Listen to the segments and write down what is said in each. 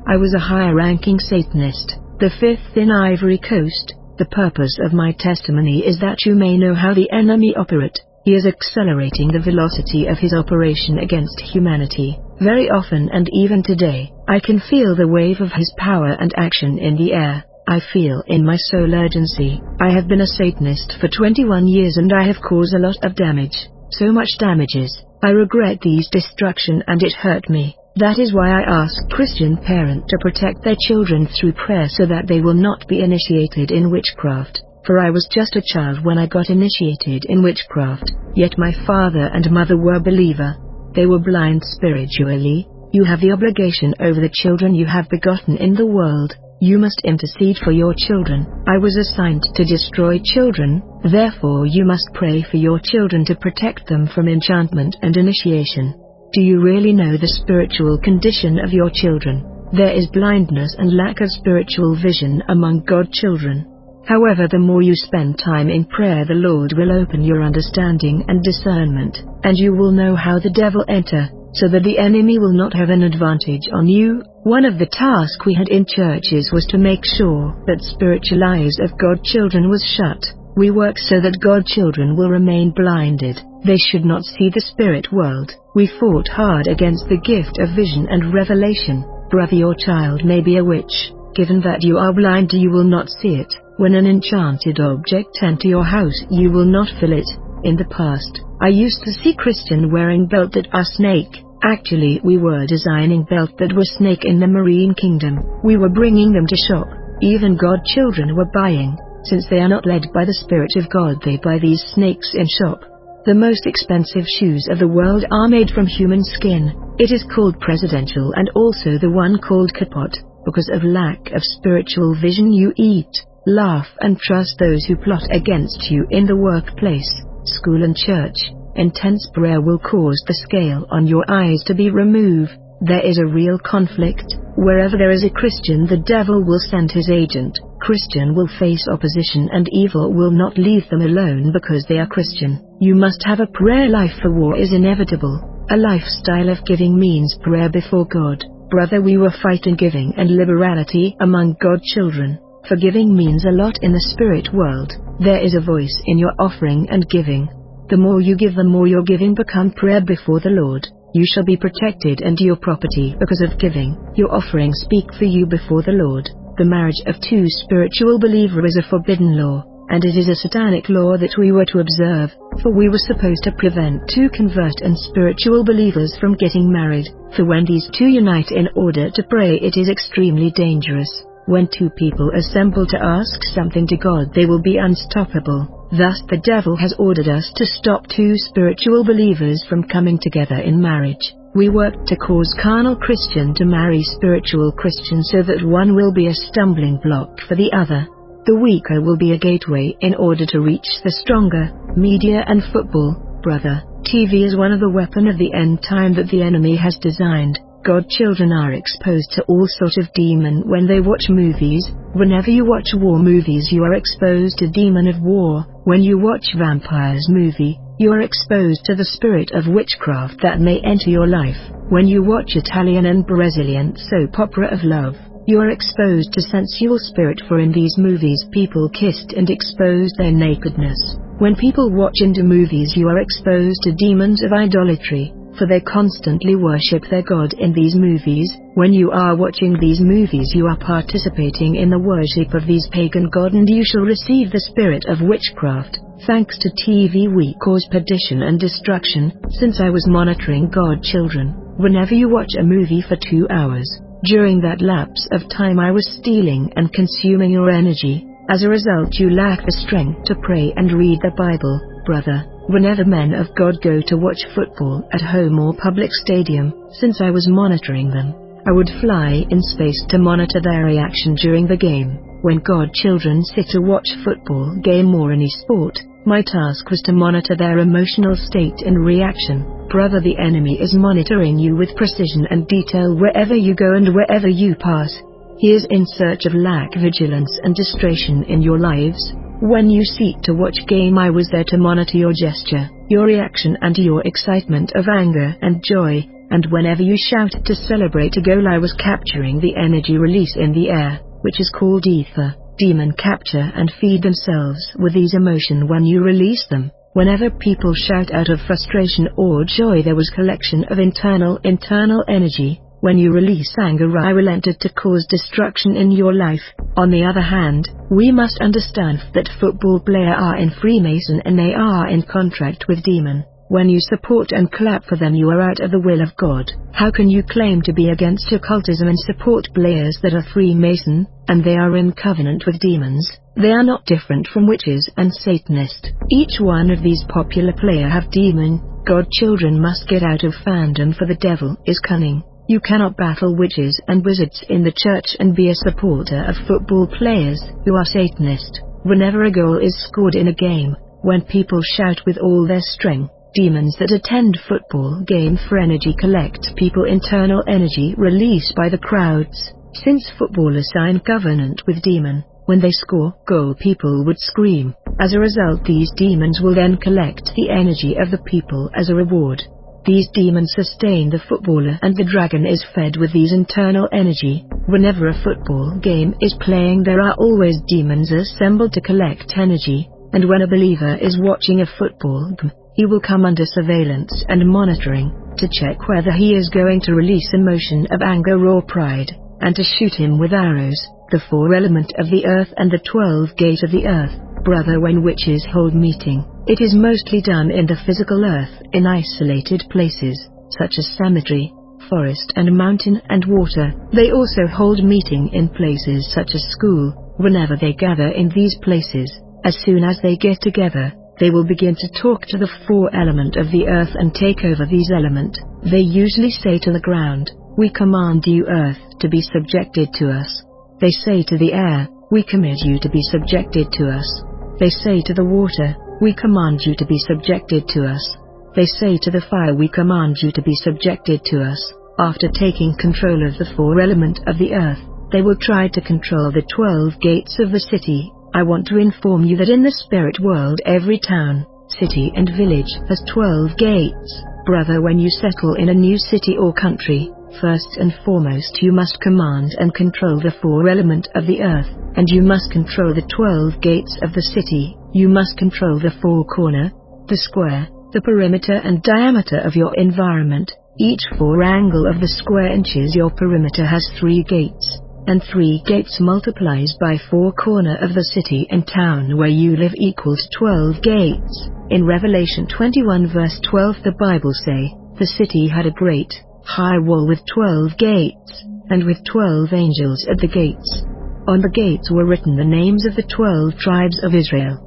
I was a high-ranking Satanist, the fifth in Ivory Coast. The purpose of my testimony is that you may know how the enemy operates. He is accelerating the velocity of his operation against humanity. Very often and even today, I can feel the wave of his power and action in the air. I feel in my soul urgency. I have been a Satanist for 21 years and I have caused a lot of damage. So much damages. I regret these destruction and it hurt me. That is why I ask Christian parents to protect their children through prayer so that they will not be initiated in witchcraft. For I was just a child when I got initiated in witchcraft, yet my father and mother were believer. They were blind spiritually. You have the obligation over the children you have begotten in the world. You must intercede for your children. I was assigned to destroy children, therefore you must pray for your children to protect them from enchantment and initiation. Do you really know the spiritual condition of your children? There is blindness and lack of spiritual vision among God's children. However, the more you spend time in prayer, the Lord will open your understanding and discernment, and you will know how the devil enter, so that the enemy will not have an advantage on you. One of the tasks we had in churches was to make sure that spiritual eyes of God's children was shut. We work so that God's children will remain blinded. They should not see the spirit world. We fought hard against the gift of vision and revelation. Brother, your child may be a witch. Given that you are blind, you will not see it. When an enchanted object enters your house, you will not feel it. In the past, I used to see Christian wearing belt that are snake. Actually, we were designing belt that were snake in the marine kingdom. We were bringing them to shop. Even God children were buying. Since they are not led by the Spirit of God, they buy these snakes in shop. The most expensive shoes of the world are made from human skin. It is called presidential and also the one called kapot. Because of lack of spiritual vision, you eat, laugh and trust those who plot against you in the workplace, school and church. Intense prayer will cause the scale on your eyes to be removed. There is a real conflict. Wherever there is a Christian, the devil will send his agent. Christian will face opposition and evil will not leave them alone because they are Christian. You must have a prayer life, for war is inevitable. A lifestyle of giving means prayer before God. Brother, we were fighting giving and liberality among God's children. Forgiving means a lot in the spirit world. There is a voice in your offering and giving. The more you give, the more your giving become prayer before the Lord. You shall be protected and your property because of giving. Your offerings speak for you before the Lord. The marriage of two spiritual believers is a forbidden law, and it is a satanic law that we were to observe, for we were supposed to prevent two convert and spiritual believers from getting married, for when these two unite in order to pray, it is extremely dangerous. When two people assemble to ask something to God, they will be unstoppable. Thus the devil has ordered us to stop two spiritual believers from coming together in marriage. We work to cause carnal Christian to marry spiritual Christian so that one will be a stumbling block for the other. The weaker will be a gateway in order to reach the stronger. Media and football. Brother, TV is one of the weapons of the end time that the enemy has designed. God children are exposed to all sort of demon when they watch movies. Whenever you watch war movies, you are exposed to demon of war. When you watch vampires movie, you are exposed to the spirit of witchcraft that may enter your life. When you watch Italian and Brazilian soap opera of love, you are exposed to sensual spirit, for in these movies people kissed and exposed their nakedness. When people watch into movies, you are exposed to demons of idolatry, for they constantly worship their God in these movies. When you are watching these movies, you are participating in the worship of these pagan gods, and you shall receive the spirit of witchcraft. Thanks to TV, we cause perdition and destruction. Since I was monitoring God children, whenever you watch a movie for 2 hours, during that lapse of time I was stealing and consuming your energy. As a result, you lack the strength to pray and read the Bible. Brother, whenever men of God go to watch football at home or public stadium, since I was monitoring them, I would fly in space to monitor their reaction during the game. When God children sit to watch football game or any sport, my task was to monitor their emotional state and reaction. Brother, the enemy is monitoring you with precision and detail wherever you go and wherever you pass. He is in search of lack vigilance and distraction in your lives. When you seek to watch game, I was there to monitor your gesture, your reaction and your excitement of anger and joy, And whenever you shout to celebrate a goal, I was capturing the energy release in the air, which is called ether. Demon capture and feed themselves with these emotions when you release them. Whenever people shout out of frustration or joy, there was collection of internal energy. When you release anger, I will enter to cause destruction in your life. On the other hand, we must understand that football players are in Freemason and they are in contract with demon. When you support and clap for them, you are out of the will of God. How can you claim to be against occultism and support players that are Freemason, and they are in covenant with demons? They are not different from witches and Satanists. Each one of these popular players have demon. God children must get out of fandom, for the devil is cunning. You cannot battle witches and wizards in the church and be a supporter of football players who are Satanist. Whenever a goal is scored in a game, when people shout with all their strength, demons that attend football game for energy collect people internal energy released by the crowds. Since footballers sign covenant with demon, when they score goal, people would scream. As a result, these demons will then collect the energy of the people as a reward. These demons sustain the footballer, and the dragon is fed with these internal energy. Whenever a football game is playing, there are always demons assembled to collect energy, and when a believer is watching a football game, he will come under surveillance and monitoring, to check whether he is going to release emotion of anger or pride, and to shoot him with arrows. The 4 element of the earth and the 12 gate of the earth. Brother, when witches hold meeting, it is mostly done in the physical earth, in isolated places, such as cemetery, forest and mountain and water. They also hold meeting in places such as school. Whenever they gather in these places, as soon as they get together, they will begin to talk to the 4 element of the earth and take over these element. They usually say to the ground, "We command you, earth, to be subjected to us." They say to the air, "We command you to be subjected to us." They say to the water, "We command you to be subjected to us." They say to the fire, "We command you to be subjected to us." After taking control of the 4 element of the earth, they will try to control the 12 gates of the city. I want to inform you that in the spirit world, every town, city and village has 12 gates. Brother, when you settle in a new city or country, first and foremost you must command and control the 4 element of the earth, and you must control the 12 gates of the city. You must control the 4 corner, the square, the perimeter and diameter of your environment. Each 4 angle of the square inches your perimeter has 3 gates, and 3 gates multiplies by 4 corner of the city and town where you live equals 12 gates. In Revelation 21 verse 12 the Bible say, the city had a great, high wall with 12 gates, and with 12 angels at the gates. On the gates were written the names of the 12 tribes of Israel.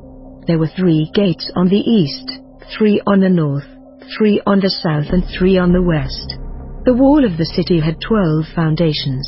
There were 3 gates on the east, 3 on the north, 3 on the south and 3 on the west. The wall of the city had 12 foundations.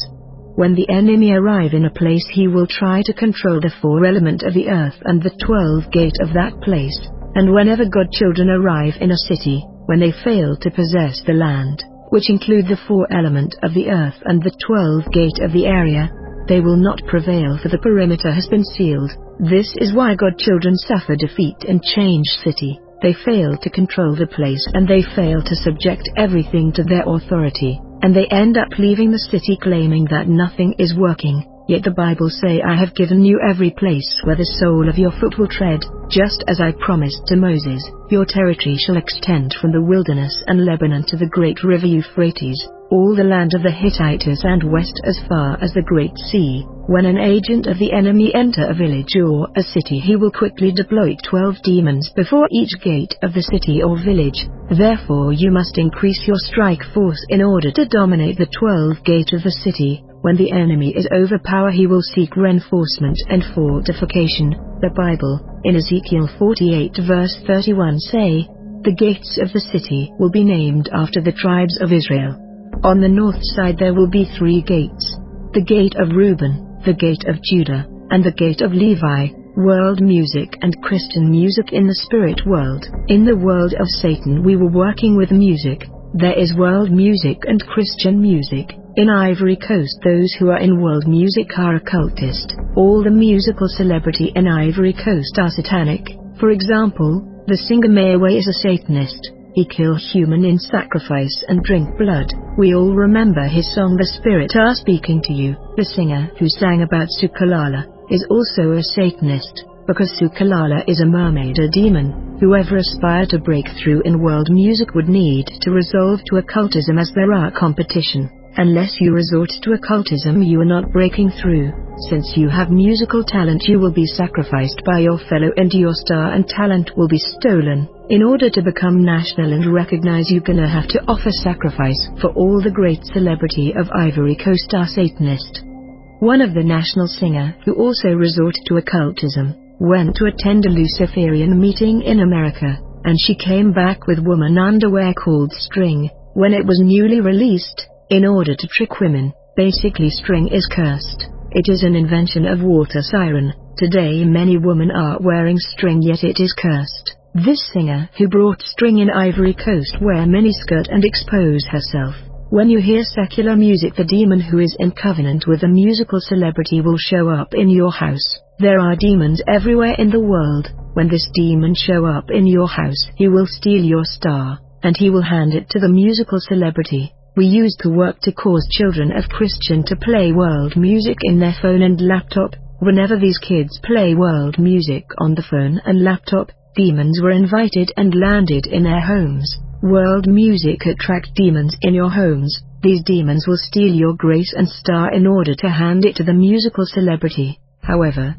When the enemy arrive in a place, he will try to control the 4 element of the earth and the 12 gate of that place. And whenever God children arrive in a city, when they fail to possess the land, which include the 4 element of the earth and the 12 gate of the area, they will not prevail, for the perimeter has been sealed. This is why God children suffer defeat in Change City. They fail to control the place and they fail to subject everything to their authority, and they end up leaving the city claiming that nothing is working. Yet the Bible say, I have given you every place where the sole of your foot will tread, just as I promised to Moses. Your territory shall extend from the wilderness and Lebanon to the great river Euphrates, all the land of the Hittites and west as far as the great sea. When an agent of the enemy enter a village or a city, he will quickly deploy 12 demons before each gate of the city or village. Therefore you must increase your strike force in order to dominate the 12 gate of the city. When the enemy is overpowered, he will seek reinforcement and fortification. The Bible, in Ezekiel 48 verse 31 say, the gates of the city will be named after the tribes of Israel. On the north side there will be 3 gates. The gate of Reuben, the gate of Judah, and the gate of Levi. World music and Christian music in the spirit world. In the world of Satan we were working with music. There is world music and Christian music. In Ivory Coast those who are in world music are occultist. All the musical celebrity in Ivory Coast are satanic. For example, the singer Mayway is a Satanist. He kill human in sacrifice and drink blood. We all remember his song The Spirit Are Speaking to You. The singer who sang about Sukalala is also a Satanist, because Sukalala is a mermaid, a demon. Whoever aspired to break through in world music would need to resolve to occultism, as there are competition. Unless you resort to occultism, you are not breaking through. Since you have musical talent, you will be sacrificed by your fellow, and your star and talent will be stolen. In order to become national and recognize, you're gonna have to offer sacrifice for all the great celebrity of Ivory Coast are Satanist. One of the national singer who also resorted to occultism went to attend a Luciferian meeting in America, and she came back with woman underwear called String when it was newly released, in order to trick women. Basically, String is cursed. It is an invention of water siren. Today many women are wearing String, yet it is cursed. This singer who brought String in Ivory Coast wear miniskirt and expose herself. When you hear secular music, the demon who is in covenant with a musical celebrity will show up in your house. There are demons everywhere in the world. When this demon show up in your house, he will steal your star, and he will hand it to the musical celebrity. We used to work to cause children of Christian to play world music in their phone and laptop. Whenever these kids play world music on the phone and laptop, demons were invited and landed in their homes. World music attract demons in your homes. These demons will steal your grace and star in order to hand it to the musical celebrity. However,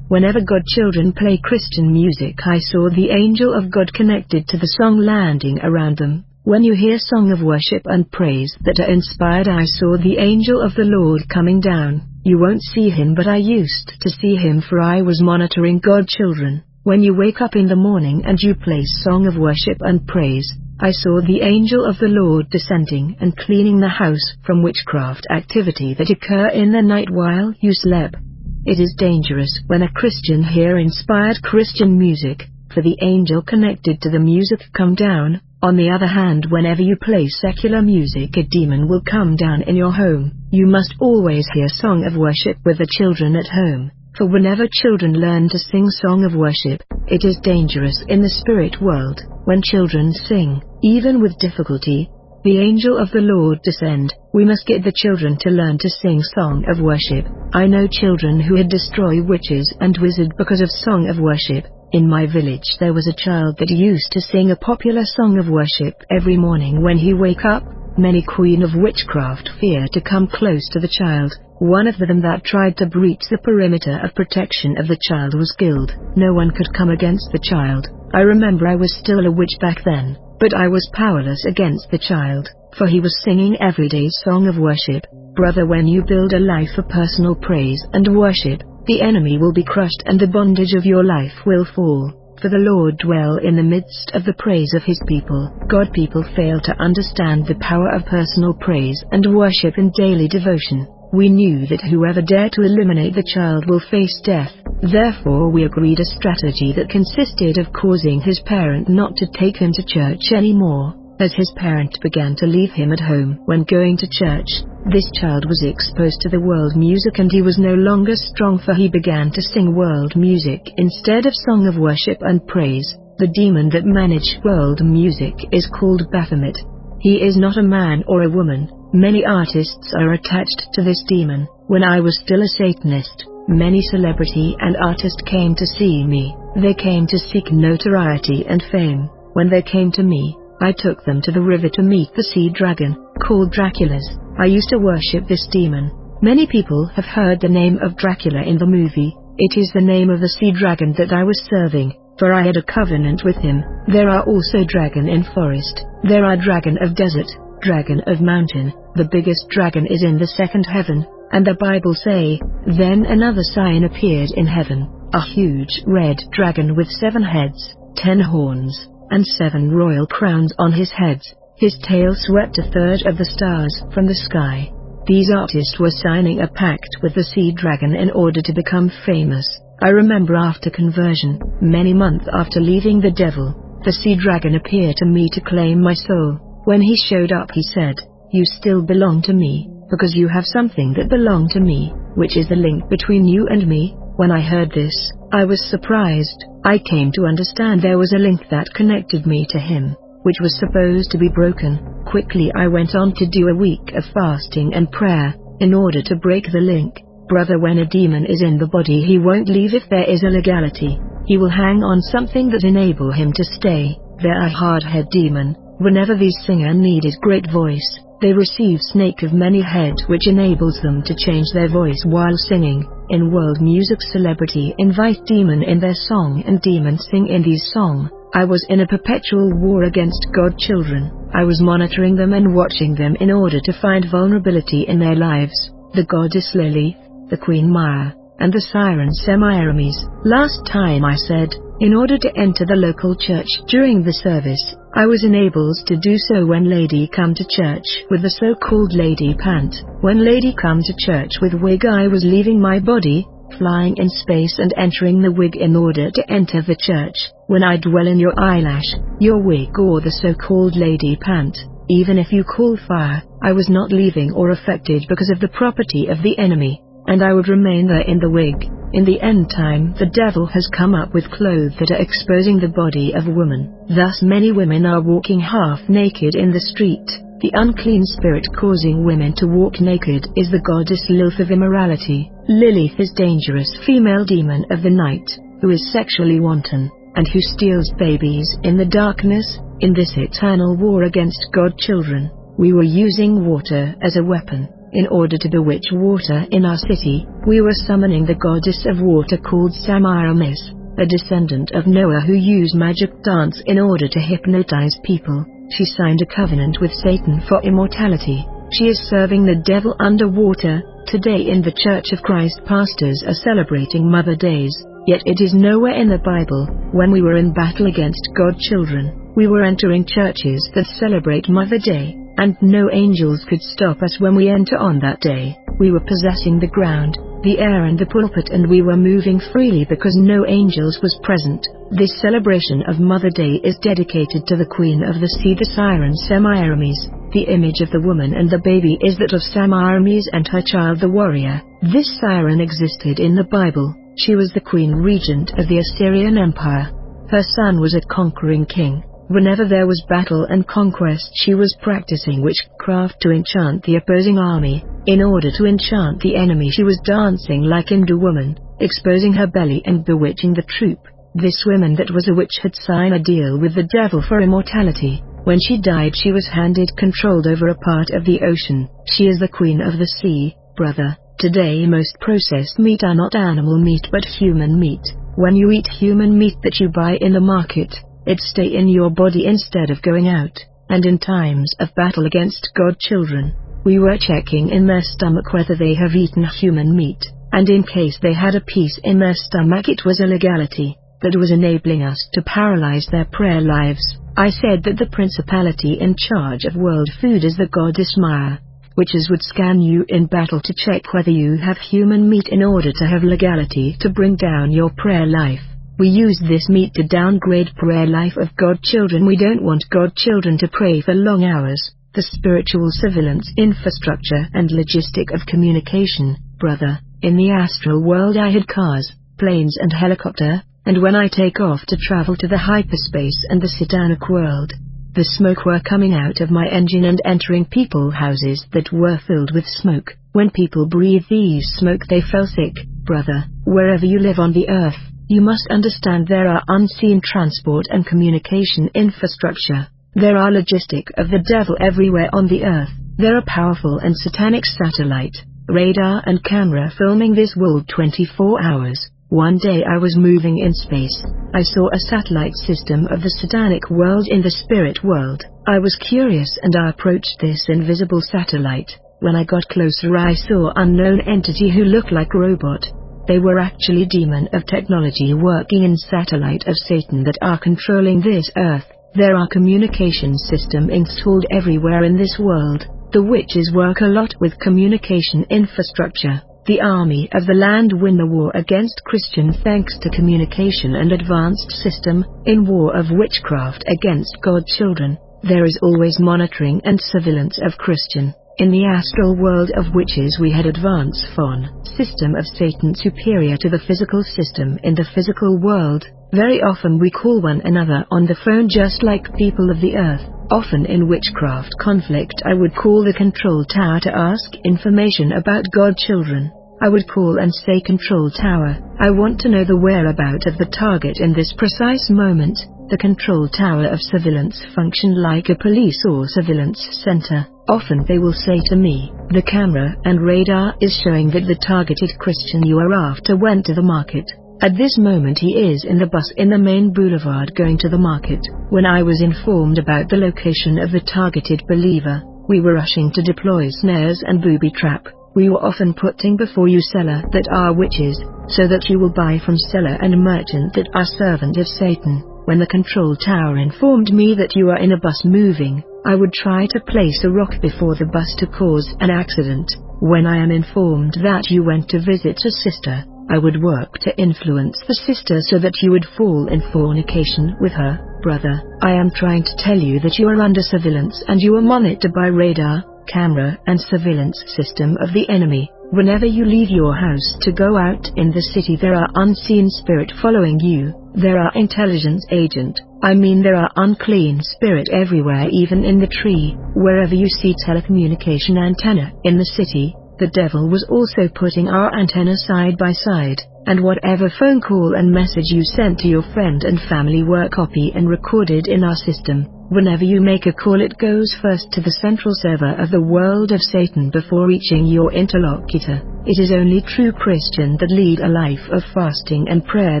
whenever God children play Christian music, I saw the angel of God connected to the song landing around them. When you hear song of worship and praise that are inspired, I saw the angel of the Lord coming down. You won't see him, but I used to see him, for I was monitoring God children. When you wake up in the morning and you play song of worship and praise, I saw the angel of the Lord descending and cleaning the house from witchcraft activity that occur in the night while you slept. It is dangerous when a Christian hear inspired Christian music, for the angel connected to the music come down. On the other hand, whenever you play secular music, a demon will come down in your home. You must always hear song of worship with the children at home, for whenever children learn to sing song of worship, it is dangerous in the spirit world. When children sing, even with difficulty, the angel of the Lord descend. We must get the children to learn to sing song of worship. I know children who had destroyed witches and wizards because of song of worship. In my village there was a child that used to sing a popular song of worship every morning when he wake up. Many queen of witchcraft fear to come close to the child. One of them that tried to breach the perimeter of protection of the child was killed. No one could come against the child. I remember I was still a witch back then, but I was powerless against the child, for he was singing everyday song of worship. Brother, when you build a life for personal praise and worship, the enemy will be crushed and the bondage of your life will fall. For the Lord dwell in the midst of the praise of his people. God people fail to understand the power of personal praise and worship in daily devotion. We knew that whoever dared to eliminate the child will face death. Therefore we agreed a strategy that consisted of causing his parent not to take him to church anymore. As his parent began to leave him at home when going to church, this child was exposed to the world music and he was no longer strong, for he began to sing world music instead of song of worship and praise. The demon that managed world music is called Baphomet. He is not a man or a woman. Many artists are attached to this demon. When I was still a Satanist, many celebrity and artists came to see me. They came to seek notoriety and fame. When they came to me, I took them to the river to meet the sea dragon, called Dracula's. I used to worship this demon. Many people have heard the name of Dracula in the movie. It is the name of the sea dragon that I was serving, for I had a covenant with him. There are also dragon in forest. There are dragon of desert, dragon of mountain. The biggest dragon is in the second heaven, and the Bible say, then another sign appeared in heaven, a huge red dragon with 7 heads, 10 horns, and 7 royal crowns on his heads. His tail swept 1/3 of the stars from the sky. These artists were signing a pact with the sea dragon in order to become famous. I remember after conversion, many months after leaving the devil, the sea dragon appeared to me to claim my soul. When he showed up, he said, "You still belong to me, because you have something that belonged to me, which is the link between you and me." When I heard this, I was surprised. I came to understand there was a link that connected me to him. which was supposed to be broken. Quickly I went on to do a week of fasting and prayer, in order to break the link. Brother, when a demon is in the body, he won't leave if there is a legality. He will hang on something that enable him to stay. They're a hard-head demon. Whenever these singer needed great voice, they receive snake of many head, which enables them to change their voice while singing. In world music, celebrity invite demon in their song and demon sing in these song. I was in a perpetual war against God children. I was monitoring them and watching them in order to find vulnerability in their lives. The goddess Lily, the Queen Maya, and the siren Semiramis. Last time I said, in order to enter the local church during the service, I was enabled to do so when lady come to church with the so-called lady pant. When lady come to church with wig, I was leaving my body, flying in space and entering the wig in order to enter the church. When I dwell in your eyelash, your wig, or the so-called lady pant, even if you call fire, I was not leaving or affected because of the property of the enemy, and I would remain there in the wig. In the end time, the devil has come up with clothes that are exposing the body of woman. Thus many women are walking half naked in the street. The unclean spirit causing women to walk naked is the goddess Lilith of immorality. Lilith is dangerous female demon of the night, who is sexually wanton, and who steals babies in the darkness. In this eternal war against God children, we were using water as a weapon. In order to bewitch water in our city, we were summoning the goddess of water called Semiramis, a descendant of Noah who used magic dance in order to hypnotize people. She signed a covenant with Satan for immortality. She is serving the devil underwater. Today in the Church of Christ, pastors are celebrating Mother Days, yet it is nowhere in the Bible. When we were in battle against God children, we were entering churches that celebrate Mother Day, and no angels could stop us when we enter on that day. We were possessing the ground, the air and the pulpit, and we were moving freely because no angels was present. This celebration of Mother Day is dedicated to the Queen of the Sea, the siren Semiramis. The image of the woman and the baby is that of Semiramis and her child the warrior. This siren existed in the Bible. She was the queen regent of the Assyrian Empire. Her son was a conquering king. Whenever there was battle and conquest, she was practicing witchcraft to enchant the opposing army. In order to enchant the enemy, she was dancing like Hindu woman, exposing her belly and bewitching the troop. This woman that was a witch had signed a deal with the devil for immortality. When she died, she was handed control over a part of the ocean. She is the queen of the sea, brother. Today most processed meat are not animal meat but human meat. When you eat human meat that you buy in the market, it stay in your body instead of going out. And in times of battle against God children, we were checking in their stomach whether they have eaten human meat, and in case they had a piece in their stomach, it was a legality that was enabling us to paralyze their prayer lives. I said that the principality in charge of world food is the goddess Maya. Witches would scan you in battle to check whether you have human meat in order to have legality to bring down your prayer life. We use this meat to downgrade prayer life of God children. We don't want God children to pray for long hours. The spiritual surveillance infrastructure and logistic of communication, brother. In the astral world I had cars, planes and helicopter, and when I take off to travel to the hyperspace and the satanic world, the smoke were coming out of my engine and entering people houses that were filled with smoke. When people breathe these smoke, they fell sick, brother. Wherever you live on the earth, you must understand there are unseen transport and communication infrastructure. There are logistic of the devil everywhere on the earth. There are powerful and satanic satellite, radar and camera filming this world 24 hours. One day I was moving in space. I saw a satellite system of the satanic world in the spirit world. I was curious and I approached this invisible satellite. When I got closer, I saw unknown entity who looked like robot. They were actually demon of technology working in satellite of Satan that are controlling this earth. There are communication system installed everywhere in this world. The witches work a lot with communication infrastructure. The army of the land win the war against Christian thanks to communication and advanced system. In war of witchcraft against God children, there is always monitoring and surveillance of Christian. In the astral world of witches we had advanced phone system of Satan superior to the physical system in the physical world. Very often we call one another on the phone just like people of the earth. Often in witchcraft conflict I would call the control tower to ask information about God children. I would call and say, Control Tower, I want to know the whereabout of the target in this precise moment. The control tower of surveillance functioned like a police or surveillance center. Often they will say to me, the camera and radar is showing that the targeted Christian you are after went to the market. At this moment he is in the bus in the main boulevard going to the market. When I was informed about the location of the targeted believer, we were rushing to deploy snares and booby trap. We were often putting before you seller that are witches, so that you will buy from seller and merchant that are servant of Satan. When the control tower informed me that you are in a bus moving, I would try to place a rock before the bus to cause an accident. When I am informed that you went to visit a sister, I would work to influence the sister so that you would fall in fornication with her. Brother, I am trying to tell you that you are under surveillance and you are monitored by radar, camera and surveillance system of the enemy. Whenever you leave your house to go out in the city, there are unseen spirit following you. There are intelligence agent. There are unclean spirit everywhere, even in the tree. Wherever you see telecommunication antenna in the city, the devil was also putting our antenna side by side, and whatever phone call and message you sent to your friend and family were copied and recorded in our system. Whenever you make a call, it goes first to the central server of the world of Satan before reaching your interlocutor. It is only true Christians that lead a life of fasting and prayer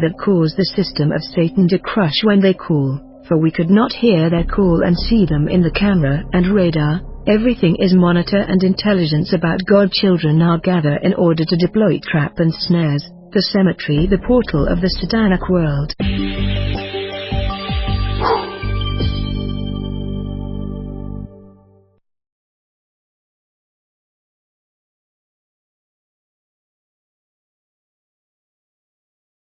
that cause the system of Satan to crush when they call, for we could not hear their call and see them in the camera and radar. Everything is monitor and intelligence about God children are gathered in order to deploy trap and snares. The cemetery, the portal of the satanic world.